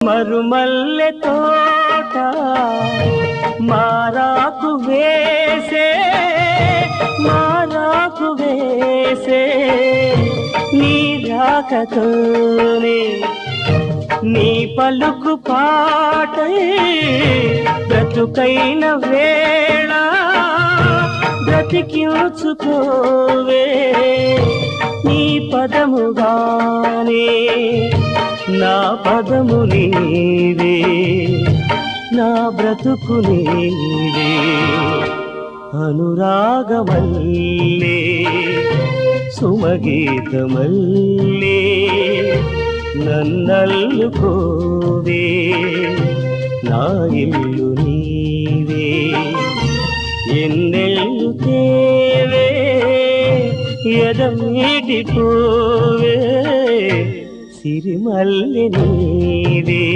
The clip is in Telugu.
మరుమల్లె తోట మారాకు వేసే నీ రాకతోనే నీ పలుకు పాటై బ్రతుకైన వేళ బ్రతికించుకోవే నీ పదముగానే నా పదము నీవే నా బ్రతుకు నీవే అనురాగమల్లే సుమగీతమల్లే నన్నల్లుకోవే నా ఇల్లు నీవే ఎన్నెల్లు తేవే ఎదమీటిపోవే సిరిమల్లె నీవే